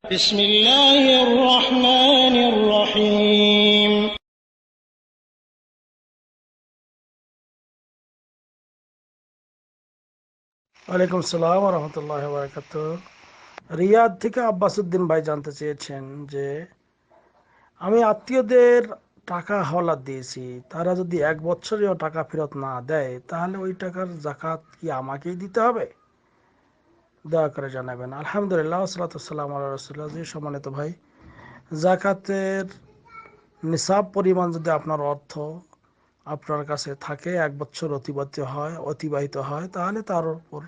بسم الله الرحمن الرحيم ওয়ালাইকুম আসসালাম ওয়া রাহমাতুল্লাহি ওয়া বারাকাতুহু। রিয়াদ থেকে আব্বাসউদ্দিন ভাই জানতে চেয়েছেন যে আমি আত্মীয়দের টাকা হাওলাত দিয়েছি, তারা যদি 1 বছরেও টাকা ফেরত না দেয় তাহলে ওই টাকার যাকাত কি আমাকেই দিতে হবে? দয়া করে জানাবেন। আলহামদুলিল্লাহ ওয়াসসালাতু ওয়াসসালামু আলা রাসূলিল্লাহ। জি সম্মানিত ভাই, যাকাতের নিসাব পরিমাণ যদি আপনার অর্থ আপনার কাছে থাকে 1 বছর অতিবাহিত হয় তাহলে তার উপর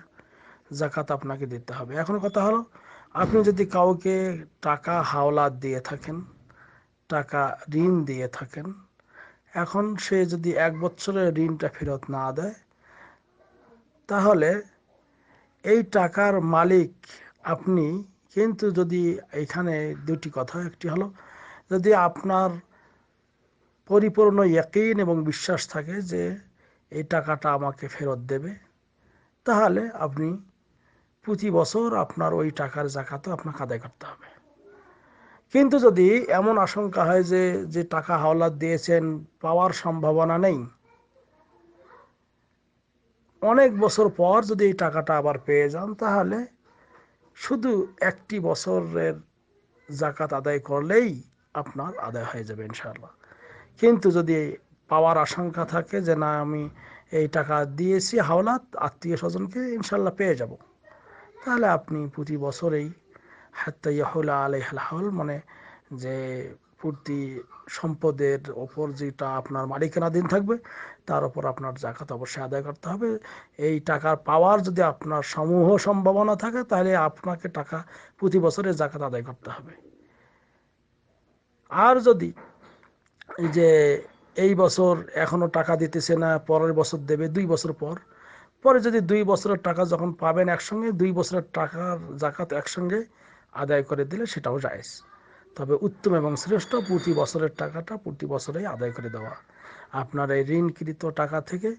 জাকাত আপনাকে দিতে হবে। এখন কথা হলো, আপনি যদি কাউকে টাকা হাওলাত দিয়ে থাকেন, টাকা ঋণ দিয়ে থাকেন, এখন সে যদি 1 বছরের ঋণটা ফেরত না দেয় তাহলে এই টাকার মালিক আপনি। কিন্তু যদি এখানে দুটি কথা, একটি হলো যদি আপনার পরিপূর্ণ ইয়াকিন এবং বিশ্বাস থাকে যে এই টাকাটা আমাকে ফেরত দেবে, তাহলে আপনি প্রতি বছর আপনার ওই টাকার জাকাতও আপনাকে আদায় করতে হবে। কিন্তু যদি এমন আশঙ্কা হয় যে যে টাকা হাওলাত দিয়েছেন পাওয়ার সম্ভাবনা নেই, অনেক বছর পর যদি এই টাকাটা আবার পেয়ে যান তাহলে শুধু 1 বছরের জাকাত আদায় করলেই আপনার আদায় হয়ে যাবে ইনশাআল্লাহ। কিন্তু যদি পাওয়ার আশঙ্কা থাকে যে না, আমি এই টাকা দিয়েছি হাওলাত আত্মীয় স্বজনকে, ইনশাআল্লাহ পেয়ে যাব, তাহলে আপনি প্রতি বছরেই হাত্তা ইয়াহুলা আলাইহিল হাওল, মানে যে পূর্তি সম্পদের ওপর যেটা আপনার মালিকানাধীন থাকবে তার উপর আপনার জাকাত অবশ্যই আদায় করতে হবে। এই টাকার পাওয়ার যদি আপনার সমূহ সম্ভাবনা থাকে তাহলে আপনাকে টাকা প্রতি বছরে জাকাত আদায় করতে হবে। আর যদি এই যে এই বছর এখনো টাকা দিতেছে না, পরের বছর দেবে 2 বছর পর, পরে যদি 2 বছরের টাকা যখন পাবেন একসঙ্গে 2 বছরের টাকার জাকাত একসঙ্গে আদায় করে দিলে সেটাও জায়েজ। তবে উত্তম এবং শ্রেষ্ঠ প্রতি বছরের টাকাটা প্রতি বছরেই আদায় করে দেওয়া। আপনার এই ঋণকৃত টাকা থেকে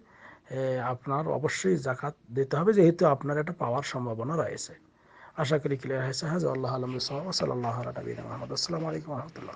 আপনার অবশ্যই জাকাত দিতে হবে, যেহেতু আপনার এটা পাওয়ার সম্ভাবনা রয়েছে। আশা করি ক্লিয়ার হয়েছে। হ্যাঁ, আল্লাহ আলম সাল্লাল্লাহু আলা নবিয়িনা মুহাম্মদ। আসসালামু আলাইকুম ওয়া রাহমাতুল্লাহ।